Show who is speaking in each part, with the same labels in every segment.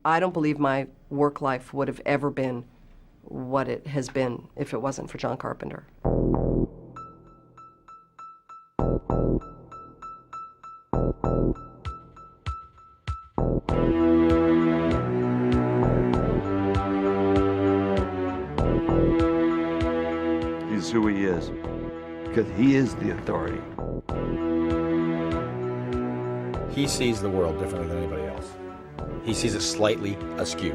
Speaker 1: I don't believe my work life would have ever been what it has been if it wasn't for John Carpenter.
Speaker 2: He's who he is, because he is the authority.
Speaker 3: He sees the world differently than anybody else. He sees it slightly askew.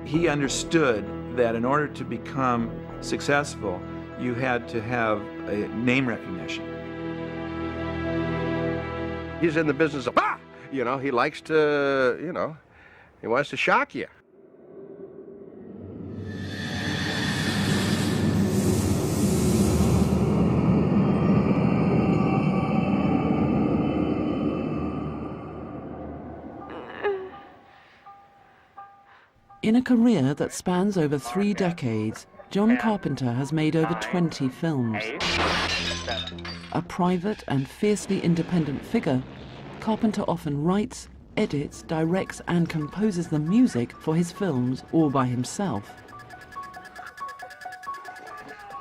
Speaker 4: He understood that in order to become successful, you had to have a name recognition.
Speaker 5: He's in the business of, he likes to, he wants to shock you.
Speaker 6: In a career that spans over 3 decades, John Carpenter has made over 20 films. A private and fiercely independent figure, Carpenter often writes, edits, directs and composes the music for his films all by himself.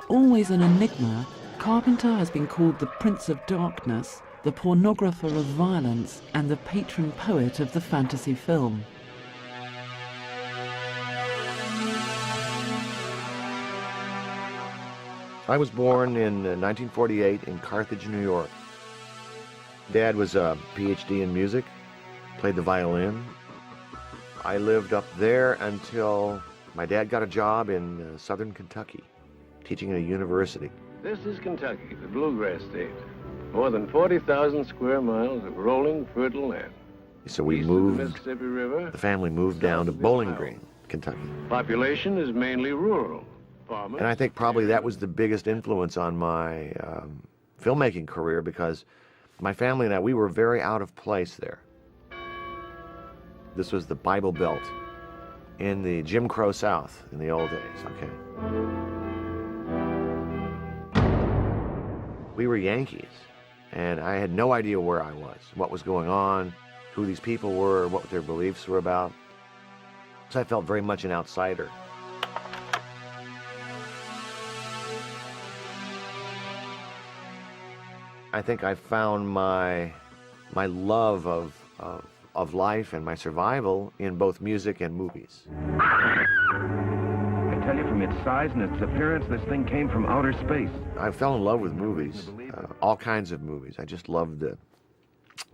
Speaker 6: Always an enigma, Carpenter has been called the Prince of Darkness, the pornographer of violence and the patron poet of the fantasy film.
Speaker 5: I was born in 1948 in Carthage, New York. Dad was a PhD in music, played the violin. I lived up there until my dad got a job in southern Kentucky, teaching at a university.
Speaker 7: This is Kentucky, the bluegrass state. More than 40,000 square miles of rolling, fertile land.
Speaker 5: So we
Speaker 7: East of
Speaker 5: moved,
Speaker 7: the Mississippi River,
Speaker 5: the family moved down to Bowling Green, Kentucky.
Speaker 7: Population is mainly rural. Farmers,
Speaker 5: And I think probably that was the biggest influence on my filmmaking career, because my family and I, we were very out of place there. This was the Bible Belt in the Jim Crow South in the old days, okay? We were Yankees, and I had no idea where I was, what was going on, who these people were, what their beliefs were about. So I felt very much an outsider. I think I found my love of life and my survival in both music and movies.
Speaker 8: I tell you, from its size and its appearance, this thing came from outer space.
Speaker 5: I fell in love with movies, all kinds of movies. I just loved the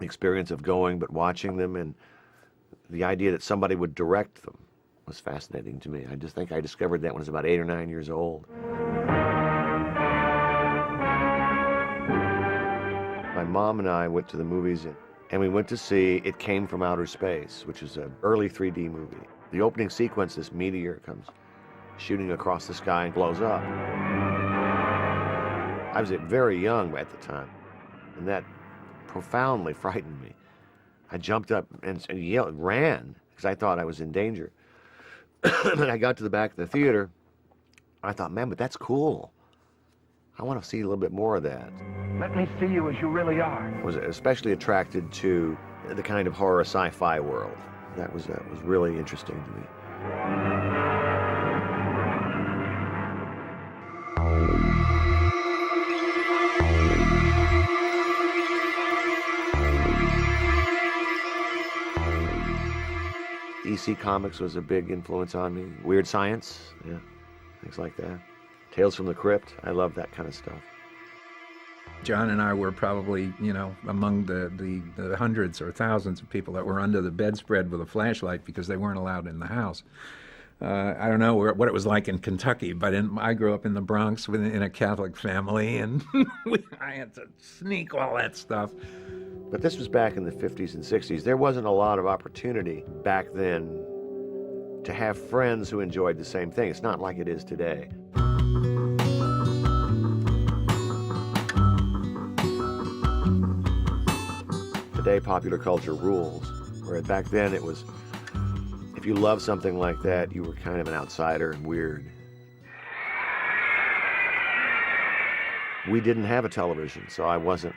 Speaker 5: experience of going but watching them, and the idea that somebody would direct them was fascinating to me. I just think I discovered that when I was about 8 or 9 years old. My mom and I went to the movies, and we went to see It Came from Outer Space, which is an early 3D movie. The opening sequence, this meteor comes shooting across the sky and blows up. I was very young at the time, and that profoundly frightened me. I jumped up and yelled, ran, because I thought I was in danger. When I got to the back of the theater, I thought, man, but that's cool. I want to see a little bit more of that.
Speaker 8: Let me see you as you really are.
Speaker 5: I was especially attracted to the kind of horror sci-fi world. That was really interesting to me. EC Comics was a big influence on me. Weird Science, yeah, things like that. Tales from the Crypt, I love that kind of stuff.
Speaker 9: John and I were probably, among the hundreds or thousands of people that were under the bedspread with a flashlight because they weren't allowed in the house. I don't know what it was like in Kentucky, but I grew up in the Bronx in a Catholic family, and I had to sneak all that stuff.
Speaker 5: But this was back in the 50s and 60s. There wasn't a lot of opportunity back then to have friends who enjoyed the same thing. It's not like it is today. Today, popular culture rules, where back then it was, if you loved something like that, you were kind of an outsider and weird. We didn't have a television, so I wasn't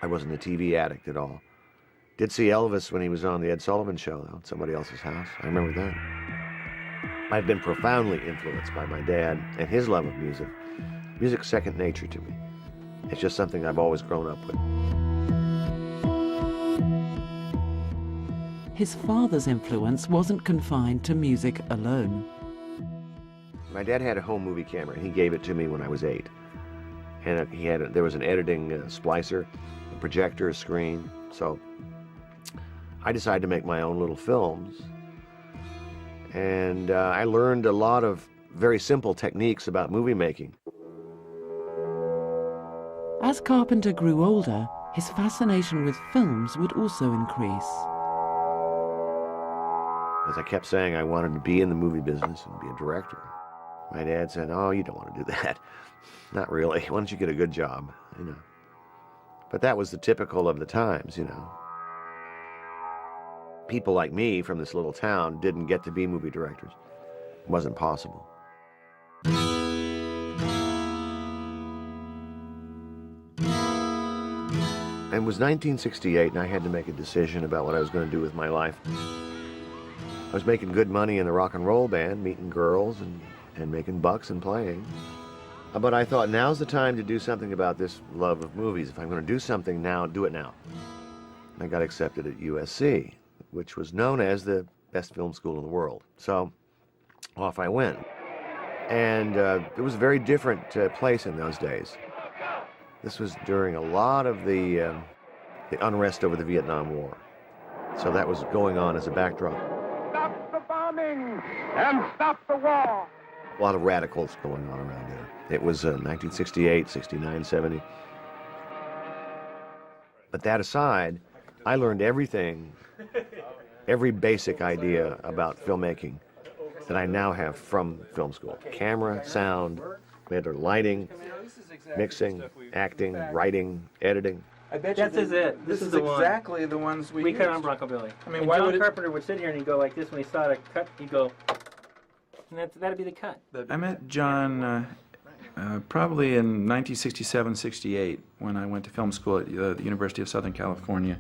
Speaker 5: a TV addict at all. Did see Elvis when he was on the Ed Sullivan Show, though, at somebody else's house. I remember that. I've been profoundly influenced by my dad and his love of music. Music's second nature to me. It's just something I've always grown up with.
Speaker 6: His father's influence wasn't confined to music alone.
Speaker 5: My dad had a home movie camera, and he gave it to me when I was 8. And there was an editing splicer, a projector, a screen. So I decided to make my own little films. And I learned a lot of very simple techniques about movie making.
Speaker 6: As Carpenter grew older, his fascination with films would also increase.
Speaker 5: As I kept saying, I wanted to be in the movie business and be a director. My dad said, "Oh, you don't want to do that." Not really. Why don't you get a good job, you know? But that was the typical of the times, you know. People like me from this little town didn't get to be movie directors. It wasn't possible. It was 1968, and I had to make a decision about what I was going to do with my life. I was making good money in the rock and roll band, meeting girls and making bucks and playing. But I thought, now's the time to do something about this love of movies. If I'm going to do something now, do it now. I got accepted at USC, which was known as the best film school in the world. So off I went. And it was a very different place in those days. This was during a lot of the unrest over the Vietnam War. So that was going on as a backdrop.
Speaker 8: Stop the bombing and stop the war.
Speaker 5: A lot of radicals going on around there. It was 1968, 69, 70. But that aside, I learned everything, every basic idea about filmmaking that I now have from film school. Camera, sound, lighting, mixing, acting, writing, editing.
Speaker 10: I bet you
Speaker 11: this is it. This is the one.
Speaker 10: Exactly the ones we
Speaker 11: cut
Speaker 10: used.
Speaker 11: on Bronco Billy.
Speaker 10: I mean,
Speaker 11: and
Speaker 10: why
Speaker 11: John
Speaker 10: would it...
Speaker 11: Carpenter would sit here and he'd go like this when he saw a cut. He'd go, and that'd be the cut.
Speaker 4: I met John probably in 1967, 68, when I went to film school at the University of Southern California.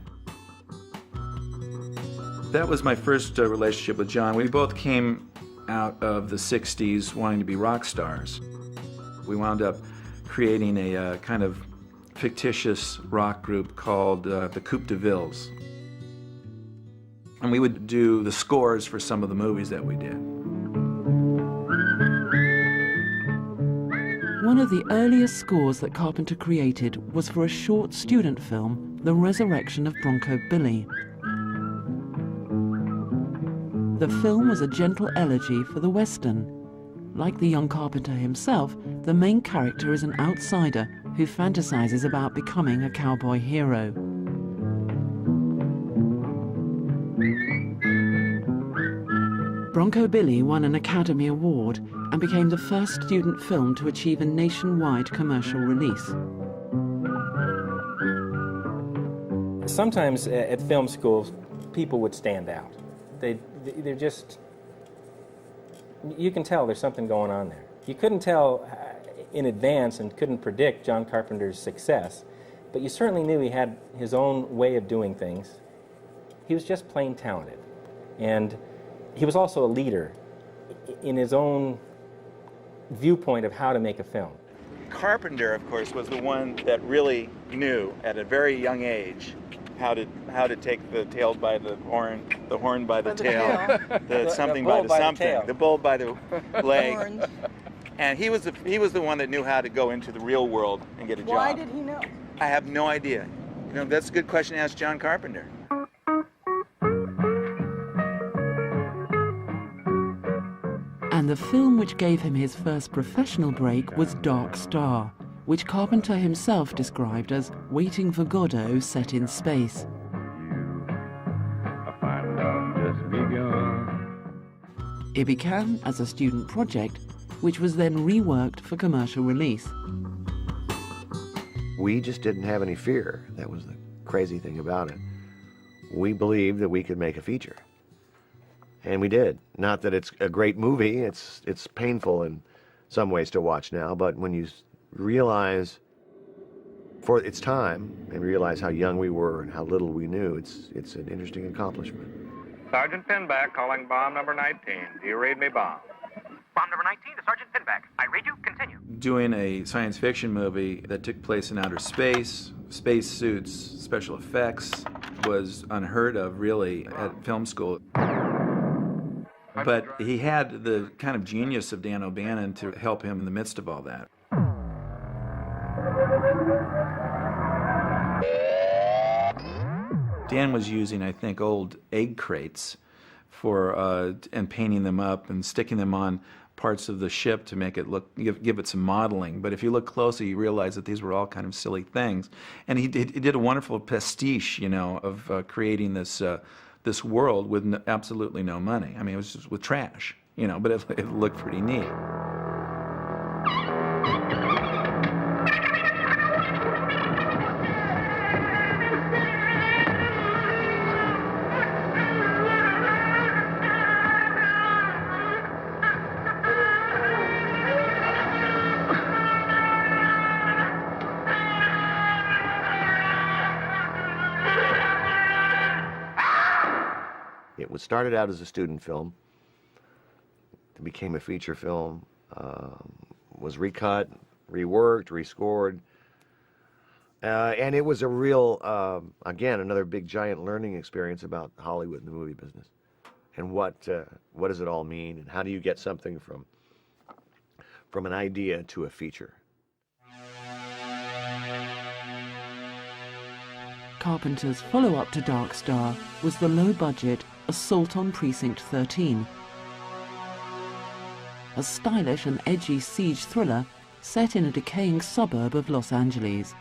Speaker 4: That was my first relationship with John. We both came out of the 60s wanting to be rock stars. We wound up creating a kind of fictitious rock group called the Coupe de Villes. And we would do the scores for some of the movies that we did.
Speaker 6: One of the earliest scores that Carpenter created was for a short student film, The Resurrection of Bronco Billy. The film was a gentle elegy for the Western. Like the young Carpenter himself, the main character is an outsider who fantasizes about becoming a cowboy hero. Bronco Billy won an Academy Award and became the first student film to achieve a nationwide commercial release.
Speaker 11: Sometimes at film schools, people would stand out. They're just, you can tell there's something going on there. You couldn't tell in advance and couldn't predict John Carpenter's success, but you certainly knew he had his own way of doing things. He was just plain talented. And he was also a leader in his own viewpoint of how to make a film.
Speaker 4: Carpenter, of course, was the one that really knew at a very young age how to take the tail by the horn by the tail, the something by the something, the bull by the leg. And he was the one that knew how to go into the real world and get a job.
Speaker 10: Why did he know?
Speaker 4: I have no idea. You know, that's a good question to ask John Carpenter.
Speaker 6: And the film which gave him his first professional break was Dark Star, which Carpenter himself described as Waiting for Godot set in space. It began as a student project, which was then reworked for commercial release.
Speaker 5: We just didn't have any fear. That was the crazy thing about it. We believed that we could make a feature. And we did. Not that it's a great movie, it's painful in some ways to watch now, but when you realize for its time and realize how young we were and how little we knew, it's an interesting accomplishment.
Speaker 12: Sergeant Pinback calling bomb number 19. Do you read me, bomb?
Speaker 13: Bomb number 19 to Sergeant Pinback. I read you. Continue.
Speaker 4: Doing a science fiction movie that took place in outer space, space suits, special effects, was unheard of, really, at film school. But he had the kind of genius of Dan O'Bannon to help him in the midst of all that. Dan was using, I think, old egg crates and painting them up and sticking them on parts of the ship to make it look, give it some modeling. But if you look closely, you realize that these were all kind of silly things. And he did a wonderful pastiche, you know, of creating this world with absolutely no money. I mean, it was just with trash, you know, but it looked pretty neat.
Speaker 5: It started out as a student film. It became a feature film, was recut, reworked, rescored. And it was a real, again, another big, giant learning experience about Hollywood and the movie business. And what does it all mean? And how do you get something from an idea to a feature?
Speaker 6: Carpenter's follow-up to Dark Star was the low-budget Assault on Precinct 13, a stylish and edgy siege thriller set in a decaying suburb of Los Angeles.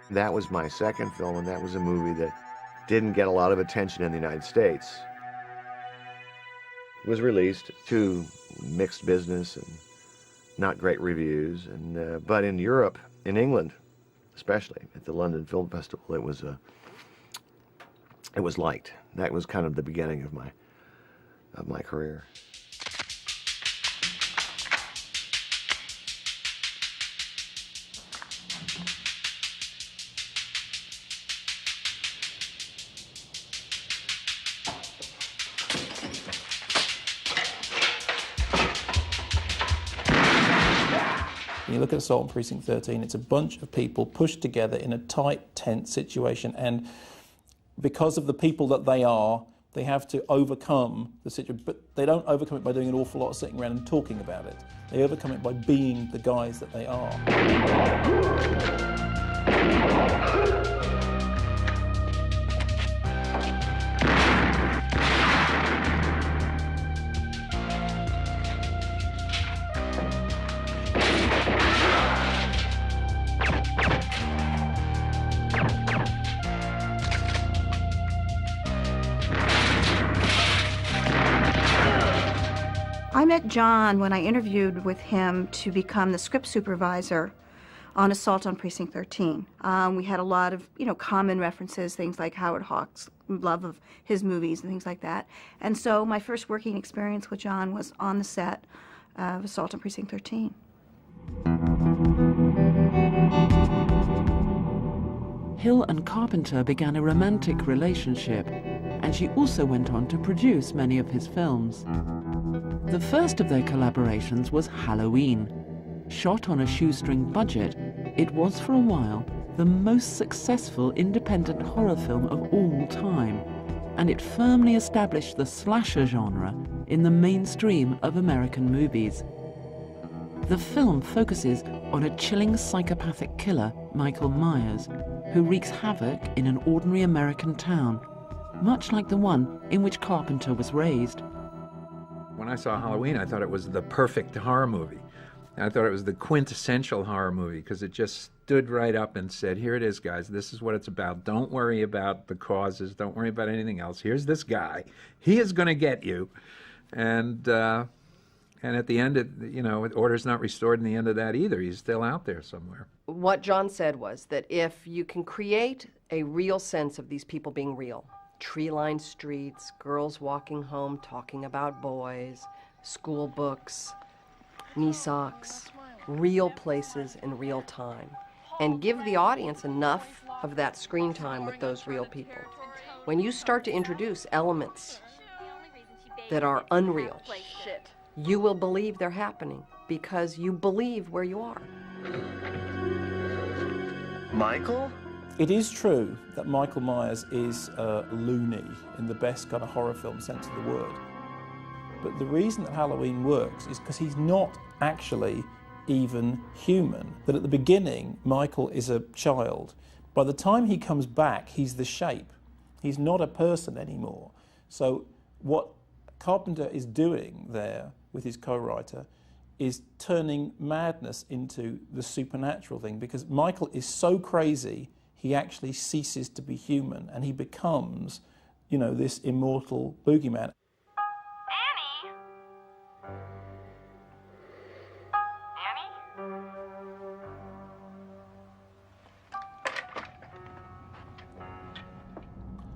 Speaker 5: That was my second film, and that was a movie that didn't get a lot of attention in the United States. It was released to mixed business and not great reviews, but in Europe, in England, especially at the London Film Festival, it was liked. That was kind of the beginning of my career.
Speaker 14: When you look at Assault on Precinct 13, it's a bunch of people pushed together in a tight, tense situation, and because of the people that they are, they have to overcome the situation, but they don't overcome it by doing an awful lot of sitting around and talking about it. They overcome it by being the guys that they are.
Speaker 15: I met John when I interviewed with him to become the script supervisor on Assault on Precinct 13. We had a lot of, common references, things like Howard Hawks' love of his movies and things like that. And so my first working experience with John was on the set of Assault on Precinct 13.
Speaker 6: Hill and Carpenter began a romantic relationship, and she also went on to produce many of his films. The first of their collaborations was Halloween. Shot on a shoestring budget, it was for a while the most successful independent horror film of all time, and it firmly established the slasher genre in the mainstream of American movies. The film focuses on a chilling psychopathic killer, Michael Myers, who wreaks havoc in an ordinary American town, much like the one in which Carpenter was raised.
Speaker 9: When I saw Halloween, I thought it was the perfect horror movie. I thought it was the quintessential horror movie because it just stood right up and said, here it is, guys, this is what it's about. Don't worry about the causes. Don't worry about anything else. Here's this guy. He is going to get you. And at the end, order's not restored in the end of that either. He's still out there somewhere.
Speaker 1: What John said was that if you can create a real sense of these people being real. Tree-lined streets, girls walking home talking about boys, school books, knee socks, real places in real time. And give the audience enough of that screen time with those real people. When you start to introduce elements that are unreal, you will believe they're happening because you believe where you are.
Speaker 8: Michael?
Speaker 14: It is true that Michael Myers is loony in the best kind of horror film sense of the word. But the reason that Halloween works is because he's not actually even human. That at the beginning, Michael is a child. By the time he comes back, he's the shape. He's not a person anymore. So what Carpenter is doing there with his co-writer is turning madness into the supernatural thing, because Michael is so crazy, he actually ceases to be human and he becomes, you know, this immortal boogeyman.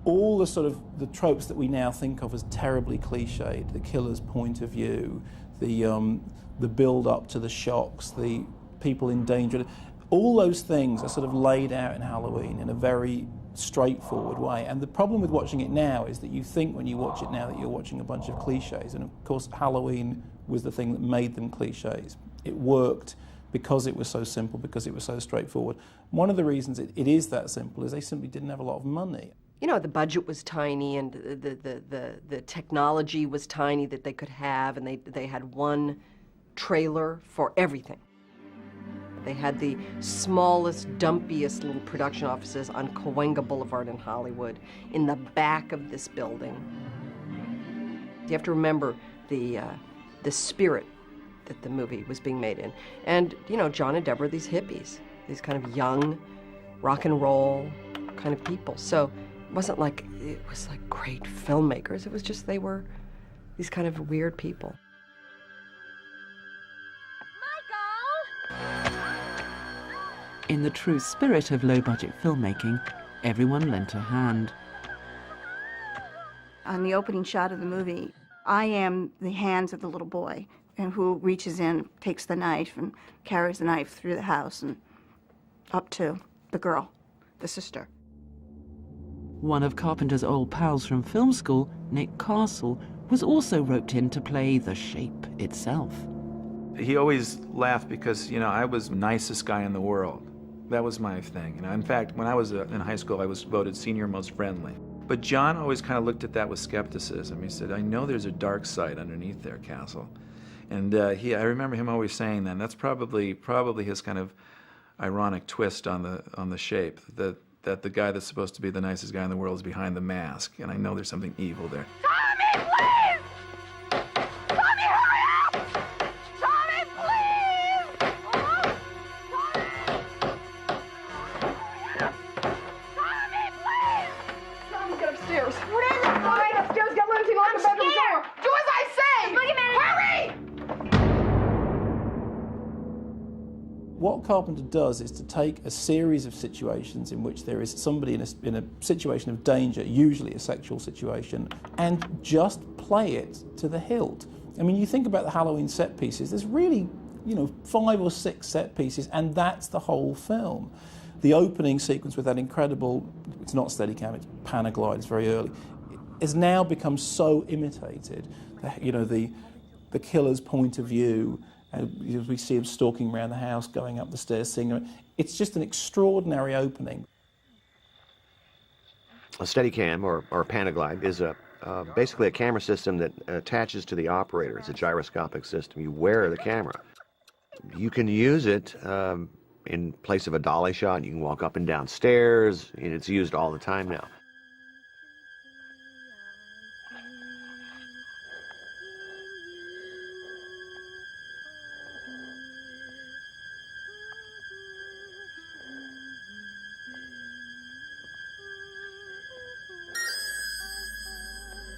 Speaker 14: All the sort of the tropes that we now think of as terribly cliched, the killer's point of view, the build up to the shocks, the people in danger, all those things are sort of laid out in Halloween in a very straightforward way. And the problem with watching it now is that you think when you watch it now that you're watching a bunch of cliches. And of course, Halloween was the thing that made them cliches. It worked because it was so simple, because it was so straightforward. One of the reasons it is that simple is they simply didn't have a lot of money.
Speaker 1: You know, the budget was tiny and the technology was tiny that they could have, and they had one trailer for everything. They had the smallest, dumpiest little production offices on Cahuenga Boulevard in Hollywood, in the back of this building. You have to remember the spirit that the movie was being made in. And, you know, John and Deborah, these hippies, these kind of young, rock and roll kind of people. So it wasn't like it was like great filmmakers. It was just they were these kind of weird people.
Speaker 6: In the true spirit of low-budget filmmaking, everyone lent a hand.
Speaker 15: On the opening shot of the movie, I am the hands of the little boy, and who reaches in, takes the knife, and carries the knife through the house and up to the girl, the sister.
Speaker 6: One of Carpenter's old pals from film school, Nick Castle, was also roped in to play the shape itself.
Speaker 4: He always laughed because, you know, I was the nicest guy in the world. That was my thing. You know, in fact, when I was in high school, I was voted senior most friendly. But John always kind of looked at that with skepticism. He said, I know there's a dark side underneath there, Castle. And I remember him always saying that. And that's probably his kind of ironic twist on the shape, that the guy that's supposed to be the nicest guy in the world is behind the mask. And I know there's something evil there.
Speaker 16: Tommy, please! Tommy, hurry up! Tommy, please! Tommy, please!
Speaker 10: Tommy, get upstairs.
Speaker 16: What is it, boy?
Speaker 10: Get upstairs, get Lindsay, lock the bedroom door. Do as I say!
Speaker 16: The boogeyman is...
Speaker 10: Hurry!
Speaker 14: What Carpenter does is to take a series of situations in which there is somebody in a situation of danger, usually a sexual situation, and just play it to the hilt. I mean, you think about the Halloween set pieces, there's really, 5 or 6 set pieces, and that's the whole film. The opening sequence with that incredible, it's not Steadicam, it's Panaglide, it's very early, has now become so imitated. The killer's point of view, we see him stalking around the house, going up the stairs, singing. It's just an extraordinary opening.
Speaker 5: A Steadicam, or Panaglide, is basically a camera system that attaches to the operator. It's a gyroscopic system. You wear the camera. You can use it in place of a dolly shot. You can walk up and down stairs, and it's used all the time now.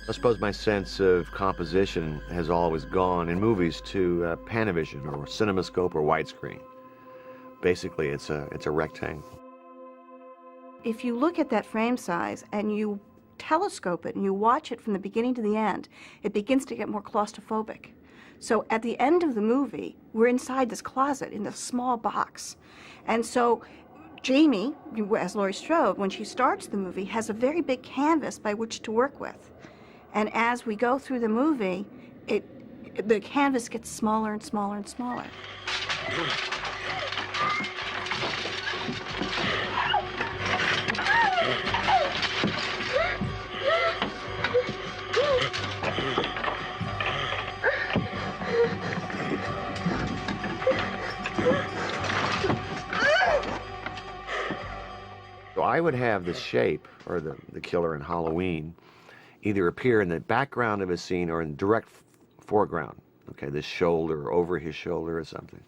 Speaker 5: I suppose my sense of composition has always gone in movies to Panavision or CinemaScope or widescreen. Basically, it's a rectangle.
Speaker 15: If you look at that frame size and you telescope it and you watch it from the beginning to the end, it begins to get more claustrophobic. So at the end of the movie, we're inside this closet in this small box. And so Jamie, as Laurie Strode, when she starts the movie, has a very big canvas by which to work with. And as we go through the movie, the canvas gets smaller and smaller and smaller.
Speaker 5: So I would have the shape, or the killer in Halloween, either appear in the background of a scene or in direct foreground. Okay, this shoulder, or over his shoulder or something.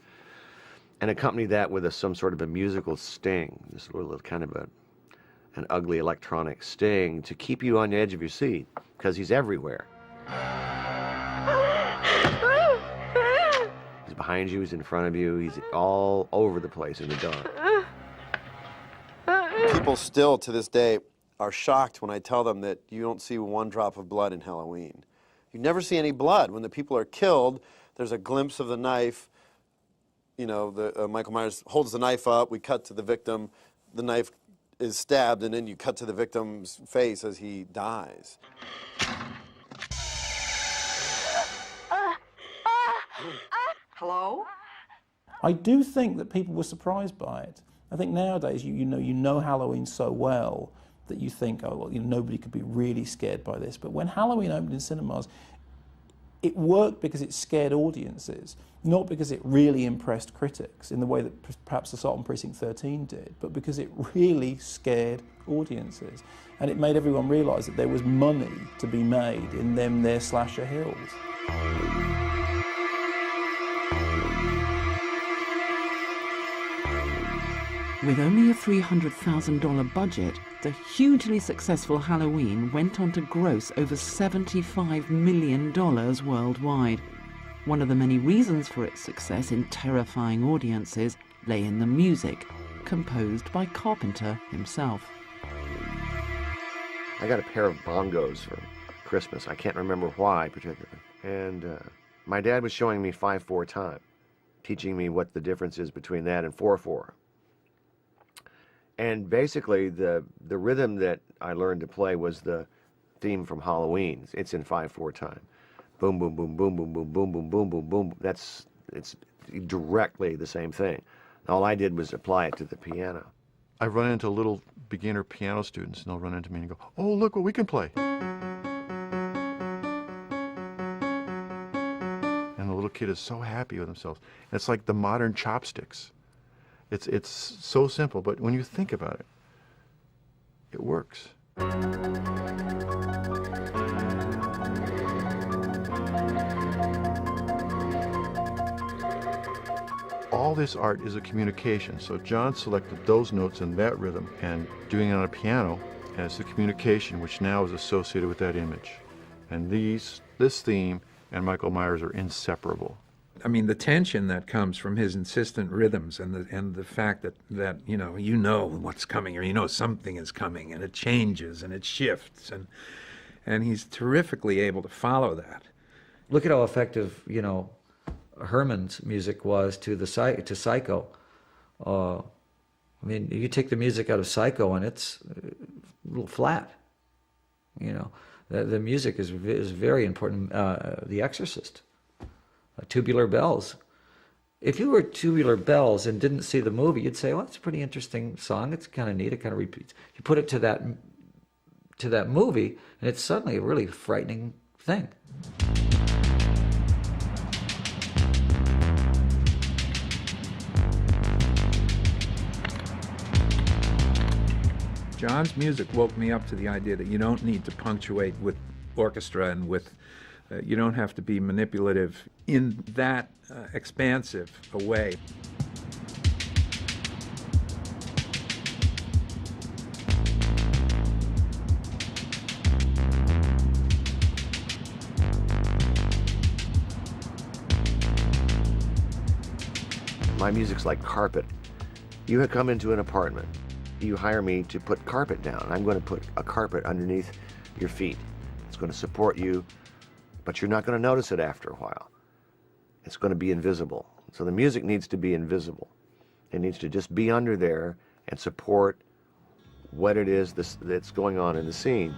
Speaker 5: And accompany that with some sort of a musical sting, this little kind of an ugly electronic sting to keep you on the edge of your seat, because he's everywhere. He's behind you, he's in front of you, he's all over the place in the dark.
Speaker 17: People still, to this day, are shocked when I tell them that you don't see one drop of blood in Halloween. You never see any blood. When the people are killed, there's a glimpse of the knife. You know, Michael Myers holds the knife up, we cut to the victim, the knife is stabbed, and then you cut to the victim's face as he dies.
Speaker 1: Hello?
Speaker 14: I do think that people were surprised by it. I think nowadays you know Halloween so well that you think, oh, well, nobody could be really scared by this. But when Halloween opened in cinemas, it worked because it scared audiences, not because it really impressed critics in the way that perhaps Assault on Precinct 13 did, but because it really scared audiences. And it made everyone realise that there was money to be made in their slasher hills.
Speaker 6: With only a $300,000 budget, the hugely successful Halloween went on to gross over $75 million worldwide. One of the many reasons for its success in terrifying audiences lay in the music, composed by Carpenter himself.
Speaker 5: I got a pair of bongos for Christmas. I can't remember why particularly. And my dad was showing me 5/4 time, teaching me what the difference is between that and 4/4. And basically, the rhythm that I learned to play was the theme from Halloween. It's in 5/4 time. Boom, boom, boom, boom, boom, boom, boom, boom, boom, boom, boom. It's directly the same thing. All I did was apply it to the piano.
Speaker 18: I run into little beginner piano students, and they'll run into me and go, "Oh, look what we can play." And the little kid is so happy with themselves. And it's like the modern chopsticks. It's so simple, but when you think about it, it works. All this art is a communication, so John selected those notes in that rhythm and doing it on a piano, and it's the communication which now is associated with that image. And this theme and Michael Myers are inseparable.
Speaker 9: I mean, the tension that comes from his insistent rhythms and the fact that you know what's coming, or something is coming, and it changes and it shifts, and he's terrifically able to follow that.
Speaker 19: Look at how effective Herman's music was to Psycho. I mean, you take the music out of Psycho and it's a little flat. The music is very important. The Exorcist. Tubular Bells. If you were Tubular Bells and didn't see the movie, you'd say, "Well, it's a pretty interesting song. It's kind of neat. It kind of repeats." You put it to that movie, and it's suddenly a really frightening thing.
Speaker 9: John's music woke me up to the idea that you don't need to punctuate with orchestra and with you don't have to be manipulative in that expansive a way.
Speaker 5: My music's like carpet. You had come into an apartment. you hire me to put carpet down. I'm going to put a carpet underneath your feet. It's going to support you, but you're not going to notice it after a while. It's going to be invisible. So the music needs to be invisible. It needs to just be under there and support what it is that's going on in the scene.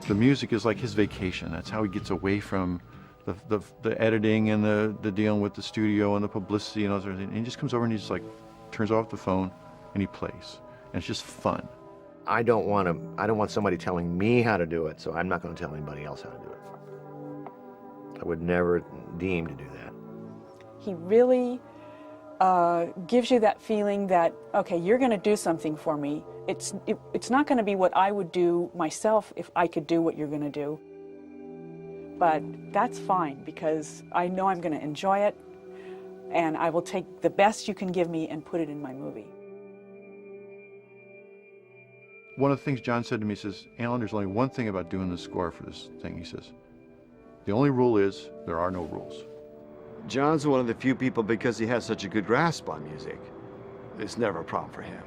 Speaker 18: The music is like his vacation. That's how he gets away from the editing and the dealing with the studio and the publicity and all that sort of thing. And he just comes over and he just like turns off the phone and he plays. And it's just fun.
Speaker 5: I don't want somebody telling me how to do it, so I'm not going to tell anybody else how to do it. I would never deem to do that.
Speaker 20: He really gives you that feeling that, okay, you're going to do something for me. It's not going to be what I would do myself if I could do what you're going to do. But that's fine, because I know I'm going to enjoy it, and I will take the best you can give me and put it in my movie.
Speaker 18: One of the things John said to me, he says, Alan, there's only one thing about doing the score for this thing, he says. The only rule is there are no rules.
Speaker 2: John's one of the few people, because he has such a good grasp on music, it's never a problem for him.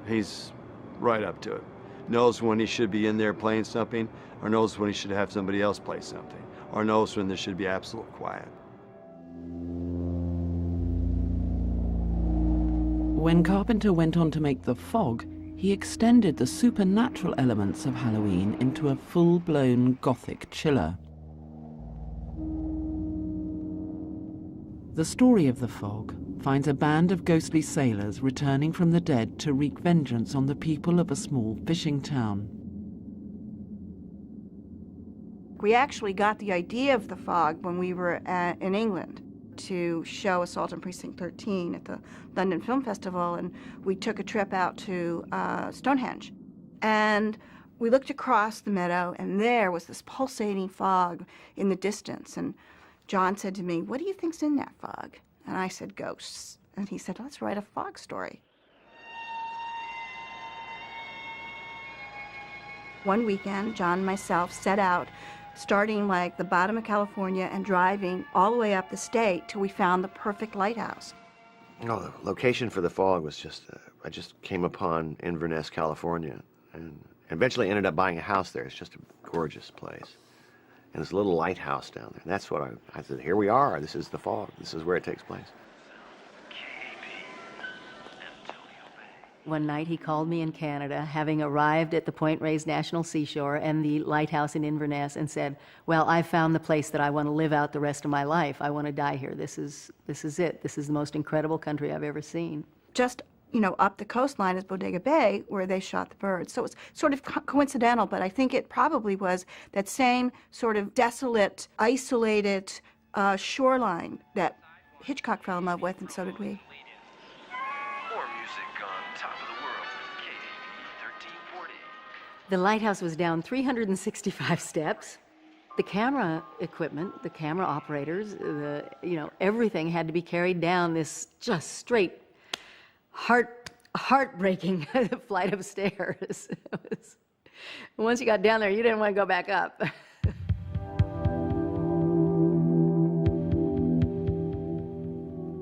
Speaker 2: He's right up to it. Knows when he should be in there playing something, or knows when he should have somebody else play something, or knows when there should be absolute quiet.
Speaker 6: When Carpenter went on to make The Fog, he extended the supernatural elements of Halloween into a full-blown Gothic chiller. The story of The Fog finds a band of ghostly sailors returning from the dead to wreak vengeance on the people of a small fishing town.
Speaker 15: We actually got the idea of The Fog when we were in England to show Assault on Precinct 13 at the London Film Festival, and we took a trip out to Stonehenge. And we looked across the meadow, and there was this pulsating fog in the distance. And John said to me, "What do you think's in that fog?" And I said, "Ghosts." And he said, "Let's write a fog story." One weekend, John and myself set out, starting like the bottom of California and driving all the way up the state till we found the perfect lighthouse.
Speaker 5: Oh, the location for The Fog was just, I just came upon Inverness, California, and eventually ended up buying a house there. It's just a gorgeous place. And there's a little lighthouse down there. And that's what I said, here we are. This is The Fog. This is where it takes place.
Speaker 21: One night he called me in Canada, having arrived at the Point Reyes National Seashore and the lighthouse in Inverness, and said, "Well, I found the place that I want to live out the rest of my life. I want to die here. This is it. This is the most incredible country I've ever seen."
Speaker 15: Just, up the coastline is Bodega Bay, where they shot the birds. So it's sort of coincidental, but I think it probably was that same sort of desolate, isolated shoreline that Hitchcock fell in love with, and so did we.
Speaker 21: The lighthouse was down 365 steps. The camera equipment, the camera operators, everything had to be carried down this just straight, heartbreaking flight of stairs. Once you got down there, you didn't want to go back up.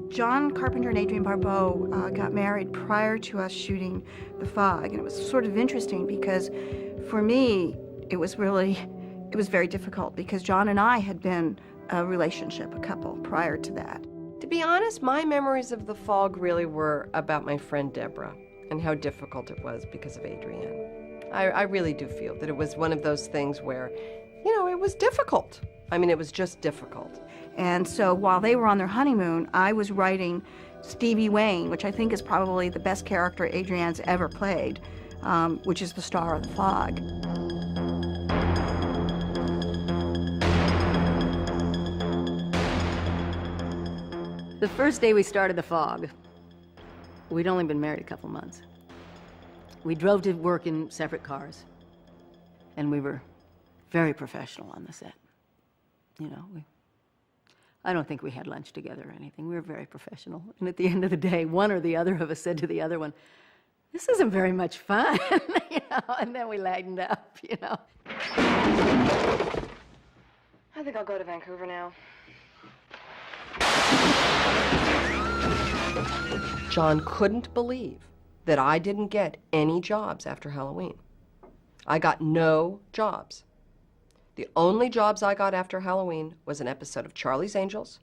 Speaker 15: John Carpenter and Adrienne Barbeau got married prior to us shooting The Fog, and it was sort of interesting because for me, it was very difficult because John and I had been a relationship, a couple, prior to that.
Speaker 1: To be honest, my memories of The Fog really were about my friend Deborah and how difficult it was because of Adrienne. I really do feel that it was one of those things where, it was difficult. I mean, it was just difficult.
Speaker 15: And so while they were on their honeymoon, I was writing Stevie Wayne, which I think is probably the best character Adrienne's ever played, which is the star of The Fog.
Speaker 21: The first day we started The Fog, we'd only been married a couple months. We drove to work in separate cars, and we were very professional on the set. I don't think we had lunch together or anything. We were very professional. And at the end of the day, one or the other of us said to the other one, this isn't very much fun, and then we lightened up,
Speaker 3: I think I'll go to Vancouver now.
Speaker 1: John couldn't believe that I didn't get any jobs after Halloween. I got no jobs. The only jobs I got after Halloween was an episode of Charlie's Angels,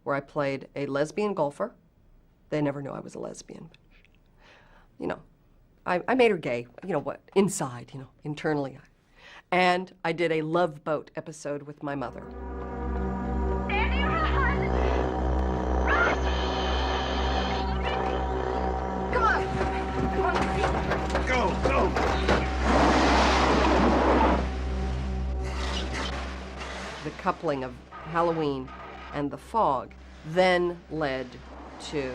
Speaker 1: where I played a lesbian golfer. They never knew I was a lesbian. I made her gay, inside, internally. And I did a Love Boat episode with my mother.
Speaker 16: Sandy, run! Run! Come on! Come on!
Speaker 8: Go!
Speaker 1: The coupling of Halloween and The Fog then led to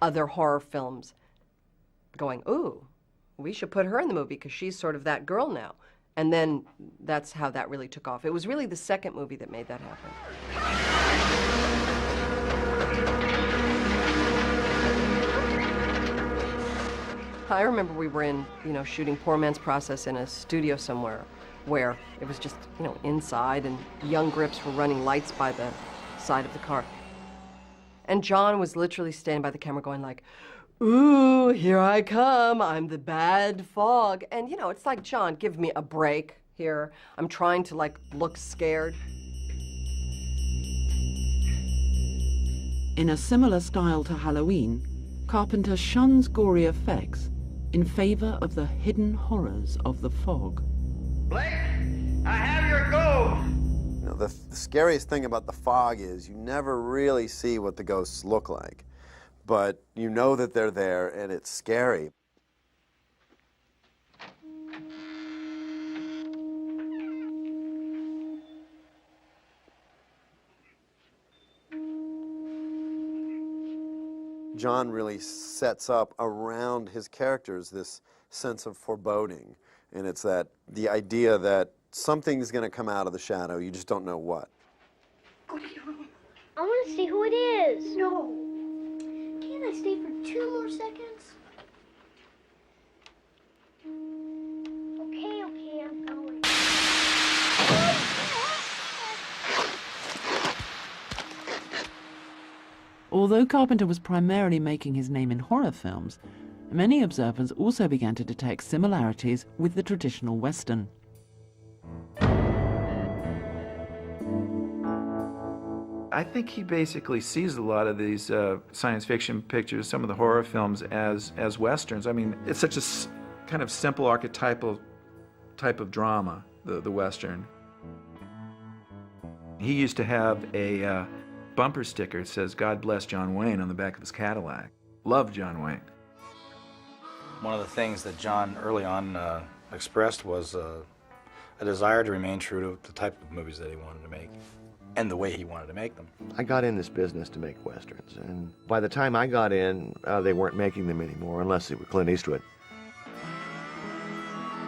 Speaker 1: other horror films going, ooh, we should put her in the movie because she's sort of that girl now. And then that's how that really took off. It was really the second movie that made that happen. I remember we were in, shooting Poor Man's Process in a studio somewhere where it was just, inside, and young grips were running lights by the side of the car. And John was literally standing by the camera going like, ooh, here I come, I'm the bad fog. And it's like, John, give me a break here. I'm trying to look scared.
Speaker 6: In a similar style to Halloween, Carpenter shuns gory effects in favor of the hidden horrors of The Fog.
Speaker 16: Blake, I have your gold!
Speaker 17: The scariest thing about The Fog is you never really see what the ghosts look like. But you know that they're there, and it's scary. John really sets up around his characters this sense of foreboding, and it's the idea that something's going to come out of the shadow, you just don't know what.
Speaker 16: Go to your room. I want to see who it is. No. Can't I stay for 2 more seconds? Okay, I'm going.
Speaker 6: Although Carpenter was primarily making his name in horror films, many observers also began to detect similarities with the traditional Western.
Speaker 4: I think he basically sees a lot of these science fiction pictures, some of the horror films, as Westerns. I mean, it's such a kind of simple archetypal type of drama, the Western. He used to have a bumper sticker that says, "God bless John Wayne," on the back of his Cadillac. Loved John Wayne.
Speaker 22: One of the things that John early on expressed was a desire to remain true to the type of movies that he wanted to make and the way he wanted to make them.
Speaker 5: I got in this business to make Westerns, and by the time I got in, they weren't making them anymore, unless it was Clint Eastwood.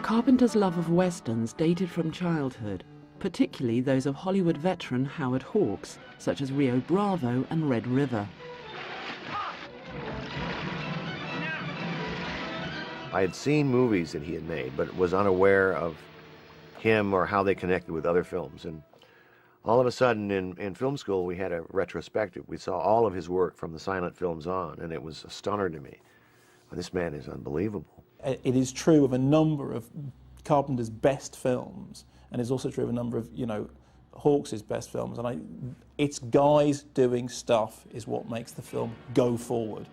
Speaker 6: Carpenter's love of Westerns dated from childhood, particularly those of Hollywood veteran Howard Hawks, such as Rio Bravo and Red River.
Speaker 5: I had seen movies that he had made, but was unaware of him or how they connected with other films. And all of a sudden, in film school, we had a retrospective. We saw all of his work from the silent films on, and it was a stunner to me. This man is unbelievable.
Speaker 14: It is true of a number of Carpenter's best films, and it's also true of a number of, Hawks' best films. And it's guys doing stuff is what makes the film go forward.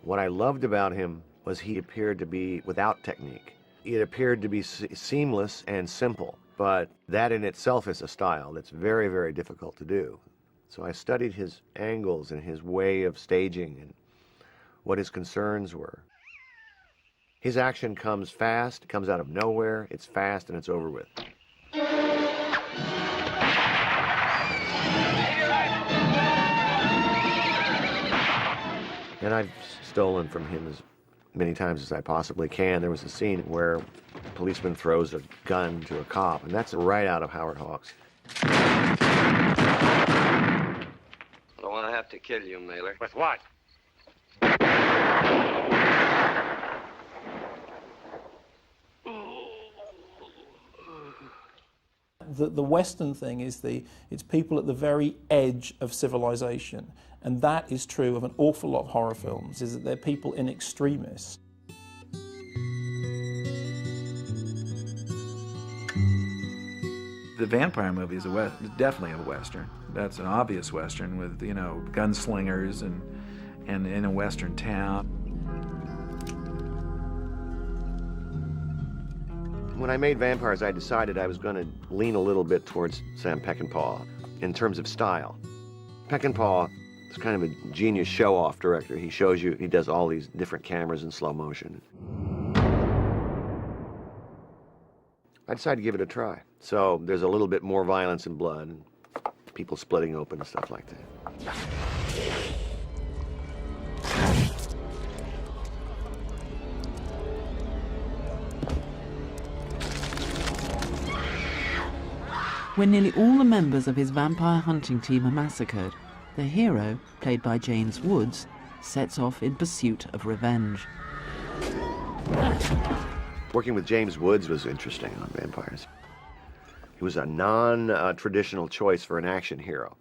Speaker 5: What I loved about him was he appeared to be without technique. It appeared to be seamless and simple, but that in itself is a style that's very, very difficult to do. So I studied his angles and his way of staging and what his concerns were. His action comes fast, it comes out of nowhere, it's fast, and it's over with. And I've stolen from him as many times as I possibly can. There was a scene where a policeman throws a gun to a cop, and that's right out of Howard Hawks.
Speaker 23: I don't want to have
Speaker 7: to kill you, Mailer.
Speaker 12: With what?
Speaker 14: The Western thing is it's people at the very edge of civilization, and that is true of an awful lot of horror films, is that they're people in extremis.
Speaker 4: The vampire movie is definitely a Western. That's an obvious Western with, you know, gunslingers and in a Western town.
Speaker 5: When I made Vampires, I decided I was going to lean a little bit towards Sam Peckinpah in terms of style. Peckinpah is kind of a genius show-off director. He shows you, he does all these different cameras in slow motion. I decided to give it a try. So there's a little bit more violence and blood, and people splitting open and stuff like that.
Speaker 6: When nearly all the members of his vampire hunting team are massacred, the hero, played by James Woods, sets off in pursuit of revenge.
Speaker 5: Working with James Woods was interesting on Vampires. He was a non-traditional choice for an action hero.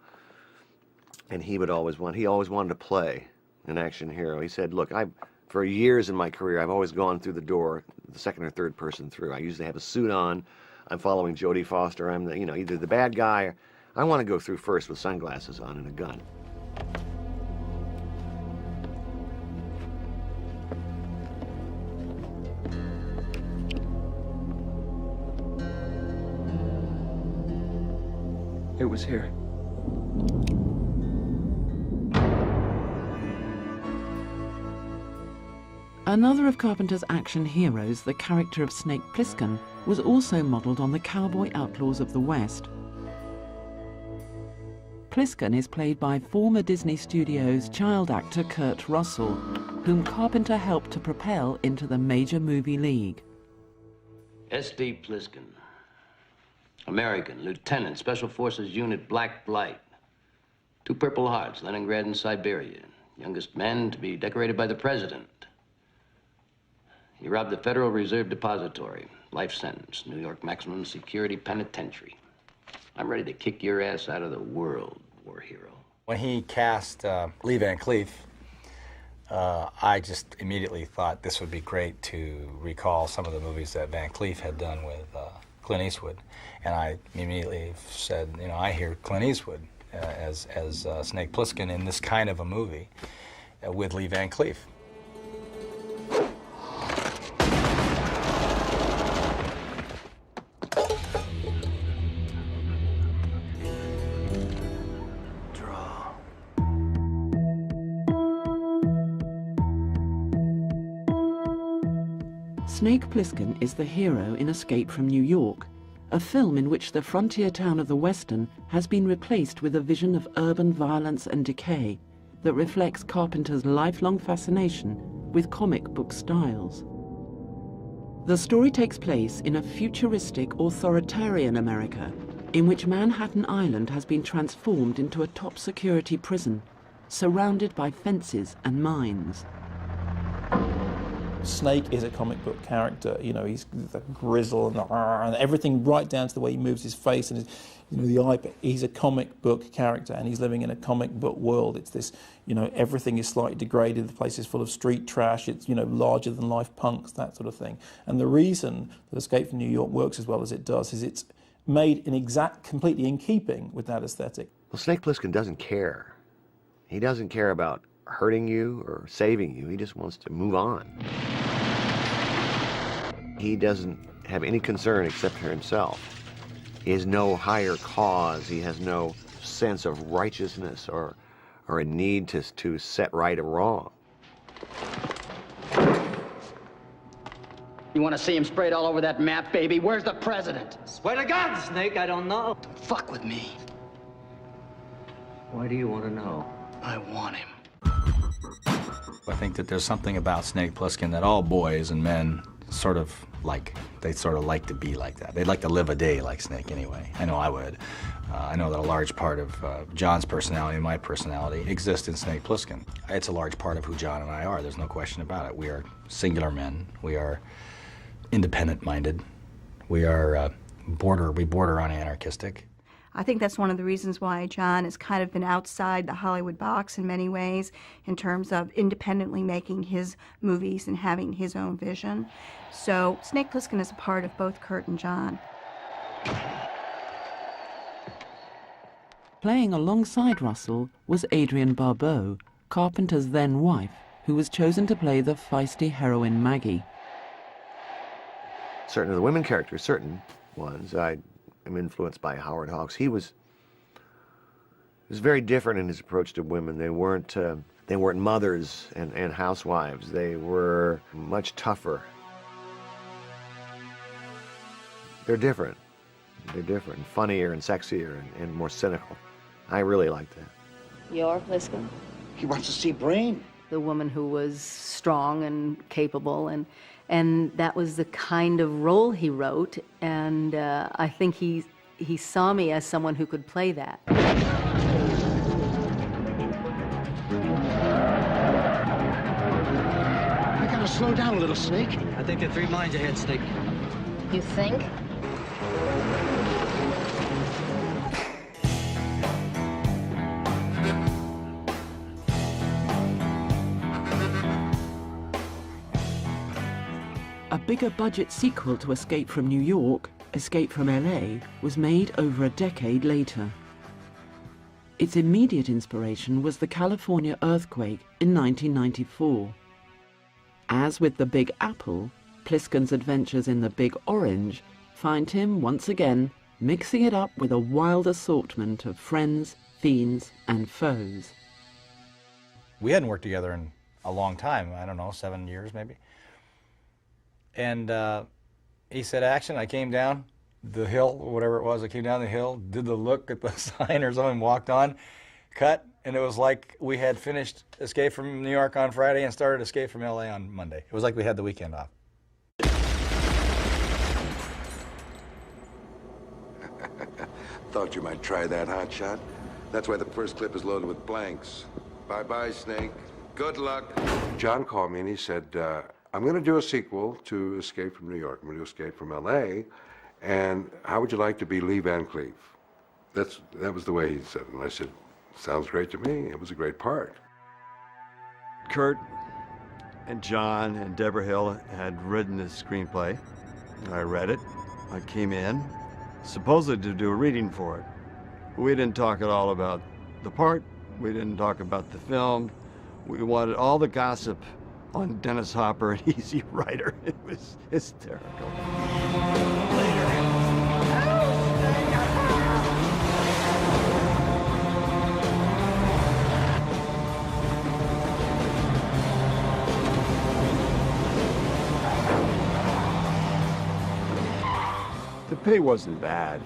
Speaker 5: And he always wanted to play an action hero. He said, look, for years in my career, I've always gone through the door, the second or third person through. I usually have a suit on. I'm following Jodie Foster. I'm either the bad guy or I want to go through first with sunglasses on and a gun.
Speaker 11: It was here.
Speaker 6: Another of Carpenter's action heroes, the character of Snake Plissken, was also modelled on the cowboy outlaws of the West. Plissken is played by former Disney Studios child actor Kurt Russell, whom Carpenter helped to propel into the major movie league.
Speaker 7: S.D. Plissken, American, Lieutenant, Special Forces Unit Black Light. 2 Purple Hearts, Leningrad and Siberia. Youngest man to be decorated by the President. He robbed the Federal Reserve Depository. Life sentence, New York Maximum Security Penitentiary. I'm ready to kick your ass out of the world, war hero.
Speaker 22: When he cast Lee Van Cleef, I just immediately thought this would be great to recall some of the movies that Van Cleef had done with Clint Eastwood. And I immediately said, you know, I hear Clint Eastwood as Snake Plissken in this kind of a movie with Lee Van Cleef.
Speaker 6: Snake Plissken is the hero in Escape from New York, a film in which the frontier town of the Western has been replaced with a vision of urban violence and decay that reflects Carpenter's lifelong fascination with comic book styles. The story takes place in a futuristic authoritarian America in which Manhattan Island has been transformed into a top-security prison, surrounded by fences and mines.
Speaker 14: Snake is a comic book character. You know, he's the grizzle and everything, right down to the way he moves his face and his, you know, the eye. But he's a comic book character, and he's living in a comic book world. It's this, you know, everything is slightly degraded. The place is full of street trash. It's, you know, larger than life punks, that sort of thing. And the reason that Escape from New York works as well as it does is it's made completely in keeping with that aesthetic.
Speaker 5: Well, Snake Plissken doesn't care. He doesn't care about hurting you or saving you. He just wants to move on. He doesn't have any concern except for himself. He has no higher cause. He has no sense of righteousness or a need to set right or wrong.
Speaker 23: You want to see him sprayed all over that map, baby? Where's the president?
Speaker 7: Swear to God, Snake, I don't know.
Speaker 23: Don't fuck with me.
Speaker 7: Why do you want to know?
Speaker 23: I want him.
Speaker 22: I think that there's something about Snake Plissken that all boys and men sort of like. They sort of like to be like that. They'd like to live a day like Snake anyway. I know I would. I know that a large part of John's personality and my personality exists in Snake Plissken. It's a large part of who John and I are. There's no question about it. We are singular men. We are independent-minded. We are we border on anarchistic.
Speaker 15: I think that's one of the reasons why John has kind of been outside the Hollywood box in many ways in terms of independently making his movies and having his own vision. So Snake Plissken is a part of both Kurt and John.
Speaker 6: Playing alongside Russell was Adrienne Barbeau, Carpenter's then wife, who was chosen to play the feisty heroine Maggie.
Speaker 5: Certain of the women characters, certain ones, I am influenced by Howard Hawks. He was very different in his approach to women. They weren't mothers and housewives. They were much tougher. They're different. They're different, funnier and sexier and more cynical. I really like that.
Speaker 21: You're Plissken?
Speaker 10: He wants to see Brain.
Speaker 21: The woman who was strong and capable, and that was the kind of role he wrote, and I think he saw me as someone who could play that.
Speaker 10: You gotta slow down a little, Snake.
Speaker 11: I think they're 3 miles ahead, Snake.
Speaker 3: You think?
Speaker 6: A bigger budget sequel to Escape from New York, Escape from LA, was made over a decade later. Its immediate inspiration was the California earthquake in 1994. As with the Big Apple, Plissken's adventures in the Big Orange find him once again mixing it up with a wild assortment of friends, fiends, and foes.
Speaker 22: We hadn't worked together in a long time, I don't know, 7 years maybe. And he said, action. I came down the hill, or whatever it was. I came down the hill, did the look at the sign or something, walked on, cut, and it was like we had finished Escape from New York on Friday and started Escape from LA on Monday. It was like we had the weekend off.
Speaker 13: Thought you might try that hot shot. That's why the first clip is loaded with blanks. Bye-bye, Snake. Good luck. John called me and he said, I'm going to do a sequel to Escape from New York. I'm going to do Escape from L.A., and how would you like to be Lee Van Cleef? That was the way he said it, and I said, sounds great to me. It was a great part.
Speaker 2: Kurt and John and Deborah Hill had written this screenplay. I read it. I came in, supposedly to do a reading for it. We didn't talk at all about the part. We didn't talk about the film. We wanted all the gossip on Dennis Hopper and Easy Rider. It was hysterical. The pay wasn't bad.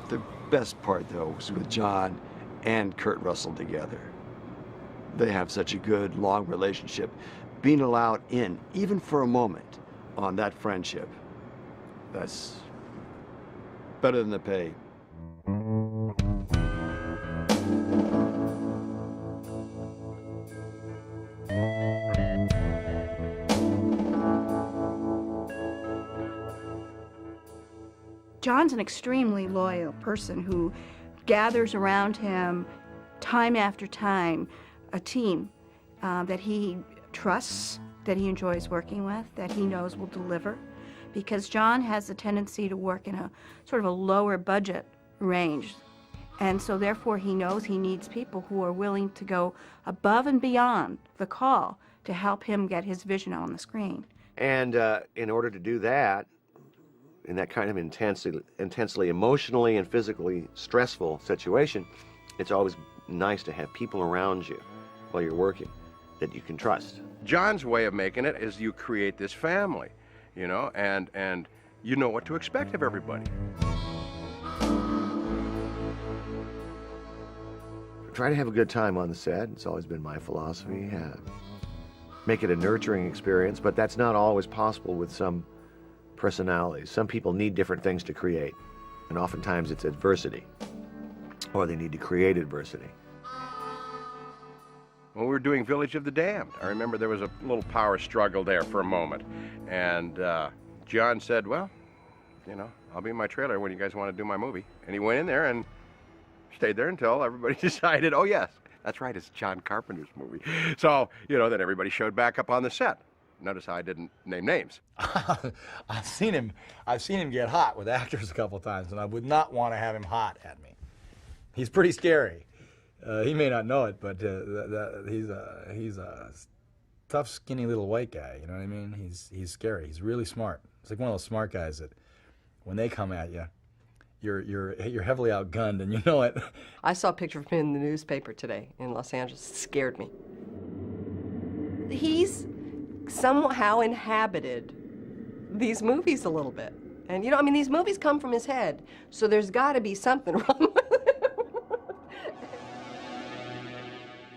Speaker 2: The best part, though, was with John and Kurt Russell together. They have such a good, long relationship. Being allowed in, even for a moment, on that friendship, that's better than the pay.
Speaker 15: John's an extremely loyal person who gathers around him time after time a team that he trusts, that he enjoys working with, that he knows will deliver. Because John has a tendency to work in a sort of a lower budget range. And so therefore he knows he needs people who are willing to go above and beyond the call to help him get his vision on the screen.
Speaker 5: And in order to do that, in that kind of intensely emotionally and physically stressful situation, it's always nice to have people around you while you're working that you can trust.
Speaker 13: John's way of making it is you create this family, you know, and you know what to expect of everybody.
Speaker 5: Try to have a good time on the set. It's always been my philosophy. Make it a nurturing experience, but that's not always possible with some personalities. Some people need different things to create. And oftentimes it's adversity, or they need to create adversity.
Speaker 9: When we were doing Village of the Damned, I remember there was a little power struggle there for a moment. And John said, well, you know, I'll be in my trailer when you guys want to do my movie. And he went in there and stayed there until everybody decided, oh yes, that's right, it's John Carpenter's movie. So, you know, then everybody showed back up on the set. Notice how I didn't name names.
Speaker 22: I've seen him get hot with actors a couple times, and I would not want to have him hot at me. He's pretty scary. He may not know it, but he's a tough, skinny little white guy. You know what I mean? He's scary. He's really smart. He's like one of those smart guys that, when they come at you, you're heavily outgunned, and you know it.
Speaker 1: I saw a picture of him in the newspaper today in Los Angeles. It scared me. He's somehow inhabited these movies a little bit, and you know, I mean, these movies come from his head, so there's got to be something wrong with it.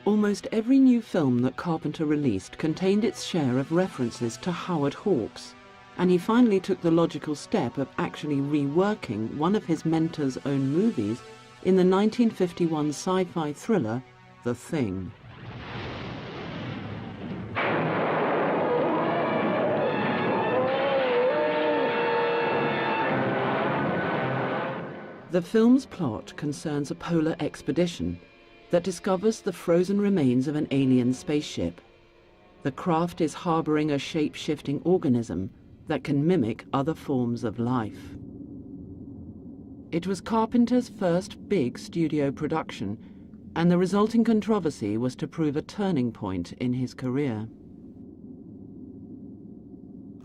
Speaker 6: Almost every new film that Carpenter released contained its share of references to Howard Hawks, and he finally took the logical step of actually reworking one of his mentor's own movies in the 1951 sci-fi thriller, The Thing. The film's plot concerns a polar expedition that discovers the frozen remains of an alien spaceship. The craft is harboring a shape-shifting organism that can mimic other forms of life. It was Carpenter's first big studio production, and the resulting controversy was to prove a turning point in his career.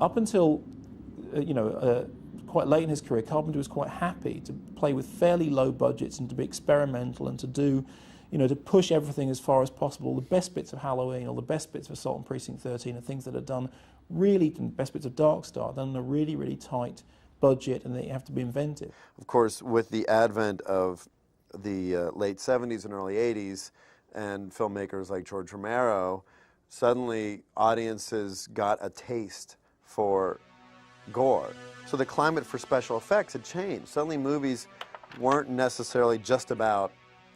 Speaker 14: Up until, quite late in his career, Carpenter was quite happy to play with fairly low budgets and to be experimental and to do, to push everything as far as possible. The best bits of Halloween or the best bits of Assault on Precinct 13 are things that are done really, the best bits of Dark Star, done on a really, really tight budget, and they have to be inventive.
Speaker 17: Of course, with the advent of the late 70s and early 80s and filmmakers like George Romero, suddenly audiences got a taste for gore. So the climate for special effects had changed. Suddenly movies weren't necessarily just about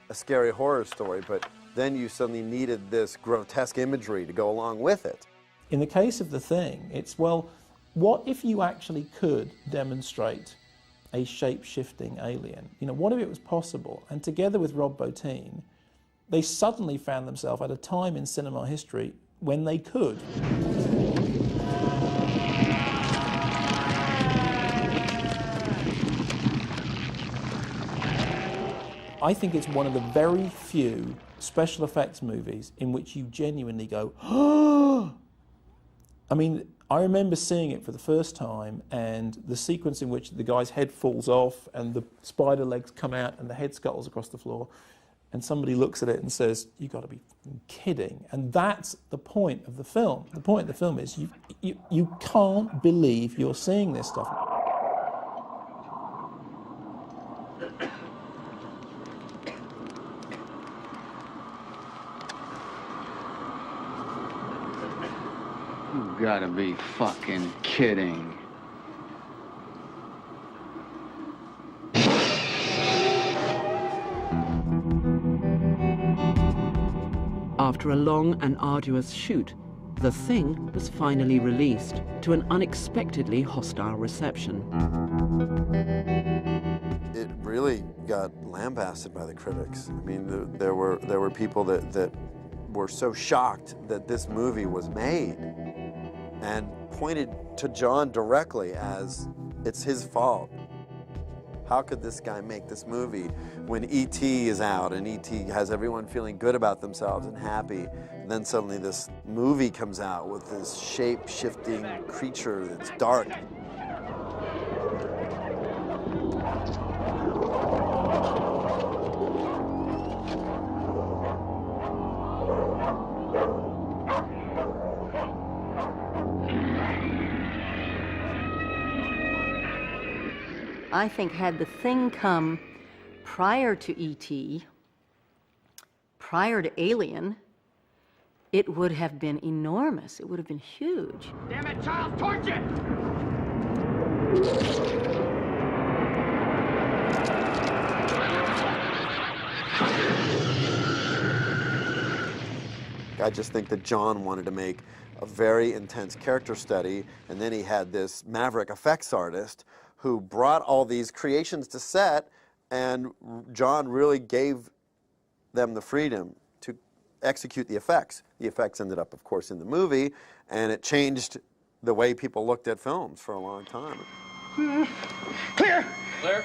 Speaker 17: a scary horror story, but then you suddenly needed this grotesque imagery to go along with it.
Speaker 14: In the case of The Thing, it's, well, what if you actually could demonstrate a shape-shifting alien? What if it was possible? And together with Rob Bottin, they suddenly found themselves at a time in cinema history when they could. I think it's one of the very few special effects movies in which you genuinely go, oh! I mean, I remember seeing it for the first time, and the sequence in which the guy's head falls off and the spider legs come out and the head scuttles across the floor, and somebody looks at it and says, "You've got to be kidding." And that's the point of the film. The point of the film is you can't believe you're seeing this stuff.
Speaker 11: You gotta be fucking kidding.
Speaker 6: After a long and arduous shoot, The Thing was finally released to an unexpectedly hostile reception.
Speaker 17: It really got lambasted by the critics. I mean, there were people that were so shocked that this movie was made and pointed to John directly as it's his fault. How could this guy make this movie when E.T. is out and E.T. has everyone feeling good about themselves and happy, and then suddenly this movie comes out with this shape-shifting creature that's dark.
Speaker 21: I think had The Thing come prior to E.T., prior to Alien, it would have been enormous. It would have been huge.
Speaker 10: Damn it, child, torch it!
Speaker 17: I just think that John wanted to make a very intense character study, and then he had this maverick effects artist who brought all these creations to set, and John really gave them the freedom to execute the effects. The effects ended up, of course, in the movie, and it changed the way people looked at films for a long time.
Speaker 23: Clear!
Speaker 22: Clear.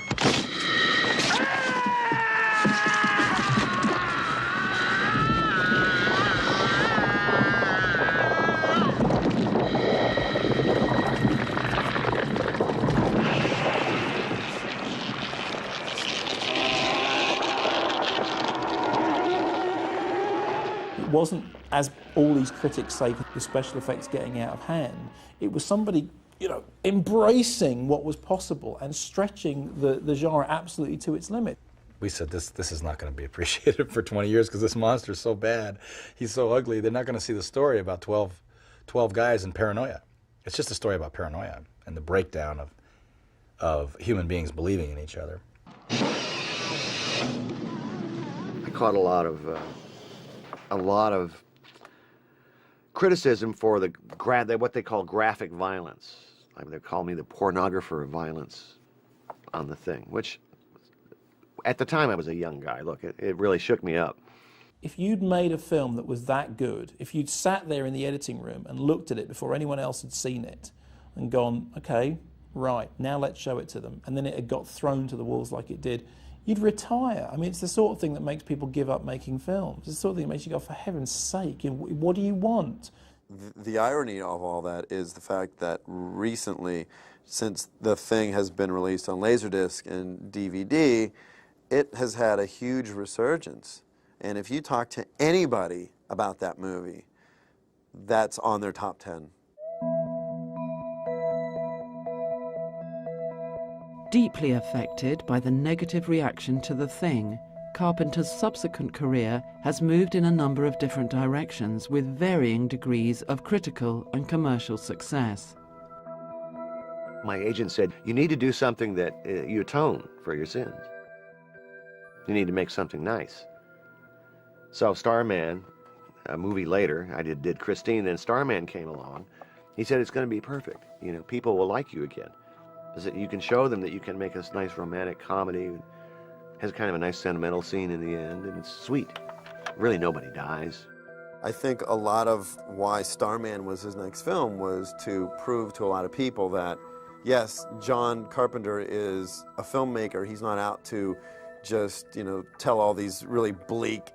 Speaker 14: It wasn't, as all these critics say, the special effects getting out of hand. It was somebody, you know, embracing what was possible and stretching the genre absolutely to its limit.
Speaker 22: We said this is not going to be appreciated for 20 years because this monster's so bad, he's so ugly, they're not going to see the story about 12 guys and paranoia. It's just a story about paranoia and the breakdown of human beings believing in each other.
Speaker 5: I caught a lot of criticism for what they call graphic violence. I mean, they call me the pornographer of violence on the thing, which at the time I was a young guy. Look, it really shook me up.
Speaker 14: If you'd made a film that was that good, if you'd sat there in the editing room and looked at it before anyone else had seen it and gone, okay, right, now let's show it to them, and then it had got thrown to the walls like it did, you'd retire. I mean, it's the sort of thing that makes people give up making films. It's the sort of thing that makes you go, for heaven's sake, what do you want?
Speaker 17: The irony of all that is the fact that recently, since The Thing has been released on Laserdisc and DVD, it has had a huge resurgence. And if you talk to anybody about that movie, that's on their top 10.
Speaker 6: Deeply affected by the negative reaction to The Thing, Carpenter's subsequent career has moved in a number of different directions with varying degrees of critical and commercial success.
Speaker 5: My agent said, you need to do something that you atone for your sins. You need to make something nice. So Starman, a movie later, I did Christine, then Starman came along. He said, it's going to be perfect. You know, people will like you again. You can show them that you can make this nice romantic comedy. It has kind of a nice sentimental scene in the end, and it's sweet. Really, nobody dies.
Speaker 17: I think a lot of why Starman was his next film was to prove to a lot of people that, yes, John Carpenter is a filmmaker. He's not out to just, you know, tell all these really bleak,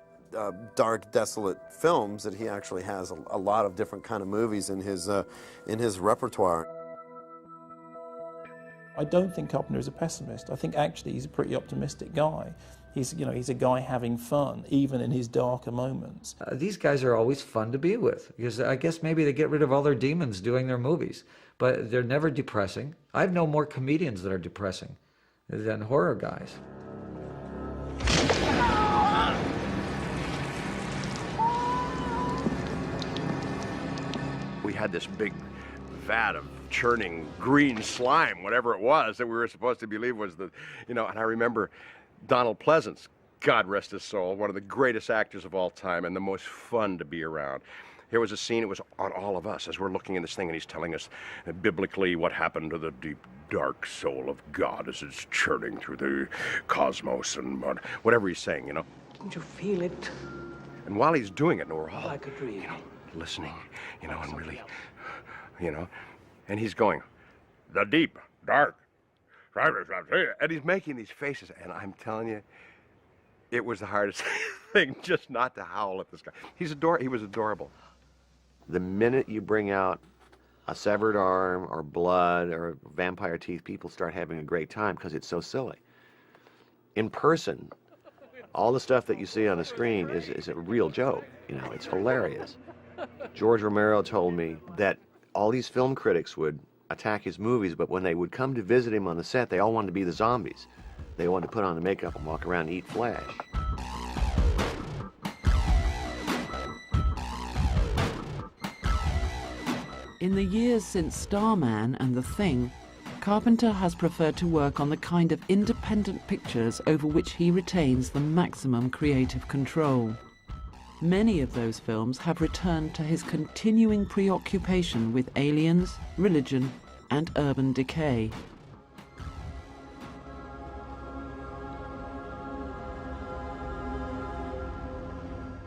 Speaker 17: dark, desolate films, that he actually has a lot of different kind of movies in his repertoire.
Speaker 14: I don't think Carpenter is a pessimist. I think actually he's a pretty optimistic guy. He's a guy having fun, even in his darker moments.
Speaker 18: These guys are always fun to be with, because I guess maybe they get rid of all their demons doing their movies, but they're never depressing. I know more comedians that are depressing than horror guys.
Speaker 9: We had this big vat of churning green slime, whatever it was, that we were supposed to believe was the, you know, and I remember Donald Pleasance, God rest his soul, one of the greatest actors of all time and the most fun to be around. Here was a scene, it was on all of us as we're looking at this thing, and he's telling us biblically what happened to the deep, dark soul of God as it's churning through the cosmos and whatever he's saying, you know.
Speaker 19: Didn't you feel it?
Speaker 9: And while he's doing it, and we're all,
Speaker 19: like a dream,
Speaker 9: you know, listening, you know, and really, you know, and he's going, the deep, dark, and he's making these faces, and I'm telling you, it was the hardest thing just not to howl at this guy. He was adorable.
Speaker 5: The minute you bring out a severed arm or blood or vampire teeth, people start having a great time because it's so silly. In person, all the stuff that you see on the screen is a real joke. You know, it's hilarious. George Romero told me that all these film critics would attack his movies, but when they would come to visit him on the set, they all wanted to be the zombies. They wanted to put on the makeup and walk around and eat flesh.
Speaker 6: In the years since Starman and The Thing, Carpenter has preferred to work on the kind of independent pictures over which he retains the maximum creative control. Many of those films have returned to his continuing preoccupation with aliens, religion, and urban decay.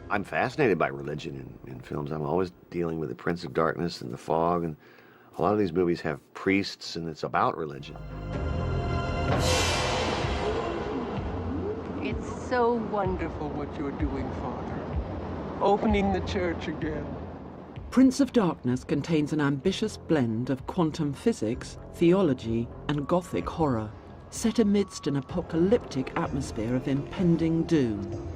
Speaker 5: I'm fascinated by religion in films. I'm always dealing with the Prince of Darkness and the Fog, and a lot of these movies have priests, and it's about religion.
Speaker 8: It's so wonderful what you're doing, Father. Opening the church again.
Speaker 6: Prince of Darkness contains an ambitious blend of quantum physics, theology, and gothic horror, set amidst an apocalyptic atmosphere of impending doom.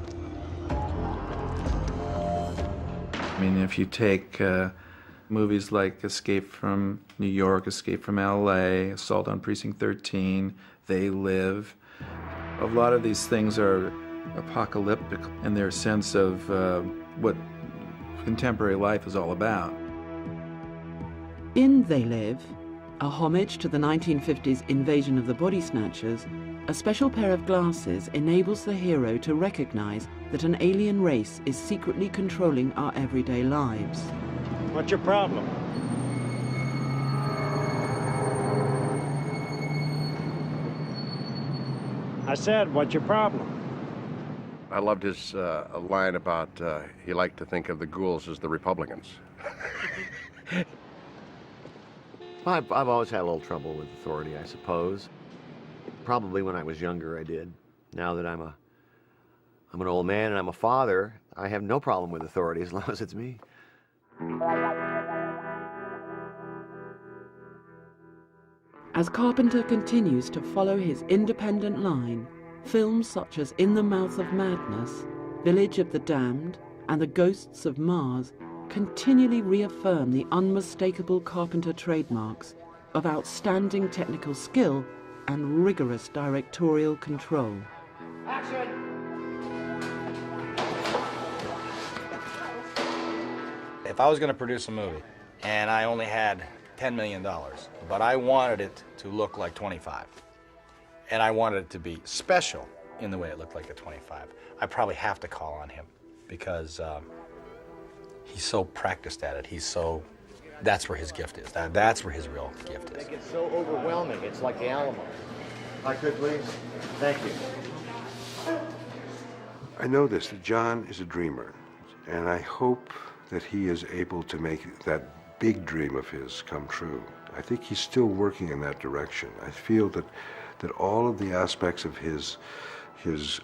Speaker 4: I mean, if you take movies like Escape from New York, Escape from LA, Assault on Precinct 13, They Live, a lot of these things are apocalyptic in their sense of what contemporary life is all about.
Speaker 6: In They Live, a homage to the 1950s invasion of the body snatchers, a special pair of glasses enables the hero to recognize that an alien race is secretly controlling our everyday lives.
Speaker 19: What's your problem? I said, what's your problem?
Speaker 9: I loved his line about he liked to think of the ghouls as the Republicans.
Speaker 5: Well, I've always had a little trouble with authority, I suppose. Probably when I was younger I did. Now that I'm an old man and I'm a father, I have no problem with authority as long as it's me.
Speaker 6: As Carpenter continues to follow his independent line, films such as In the Mouth of Madness, Village of the Damned, and The Ghosts of Mars continually reaffirm the unmistakable Carpenter trademarks of outstanding technical skill and rigorous directorial control.
Speaker 19: Action!
Speaker 22: If I was going to produce a movie and I only had $10 million, but I wanted it to look like 25, and I wanted it to be special in the way it looked like a 25, I probably have to call on him because he's so practiced at it. That's where his gift is. That's where his real gift is.
Speaker 5: It's so overwhelming. It's like the Alamo. If I could, please. Thank you.
Speaker 13: I know this, that John is a dreamer, and I hope that he is able to make that big dream of his come true. I think he's still working in that direction. I feel that all of the aspects of his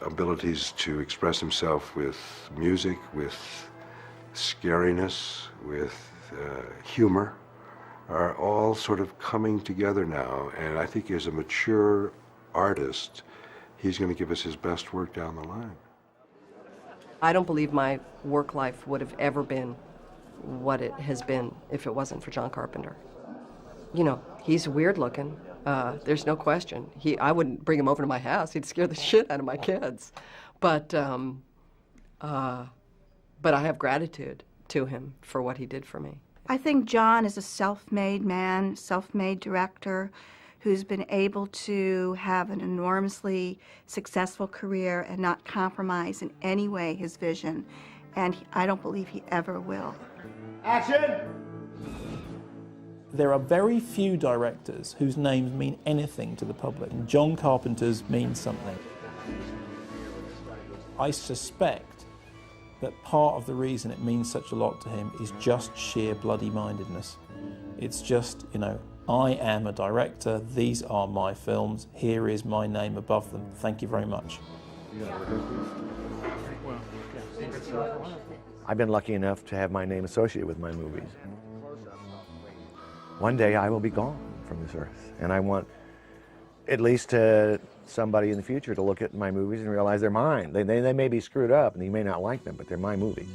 Speaker 13: abilities to express himself with music, with scariness, with humor, are all sort of coming together now. And I think as a mature artist, he's going to give us his best work down the line.
Speaker 1: I don't believe my work life would have ever been what it has been if it wasn't for John Carpenter. You know, he's weird looking. There's no question. I wouldn't bring him over to my house. He'd scare the shit out of my kids. But I have gratitude to him for what he did for me.
Speaker 15: I think John is a self-made man, self-made director who's been able to have an enormously successful career and not compromise in any way his vision. And I don't believe he ever will.
Speaker 19: Action!
Speaker 14: There are very few directors whose names mean anything to the public, and John Carpenter's means something. I suspect that part of the reason it means such a lot to him is just sheer bloody-mindedness. It's just, you know, I am a director, these are my films, here is my name above them. Thank you very much.
Speaker 5: I've been lucky enough to have my name associated with my movies. One day I will be gone from this earth, and I want at least somebody in the future to look at my movies and realize they're mine. They may be screwed up and you may not like them, but they're my movies.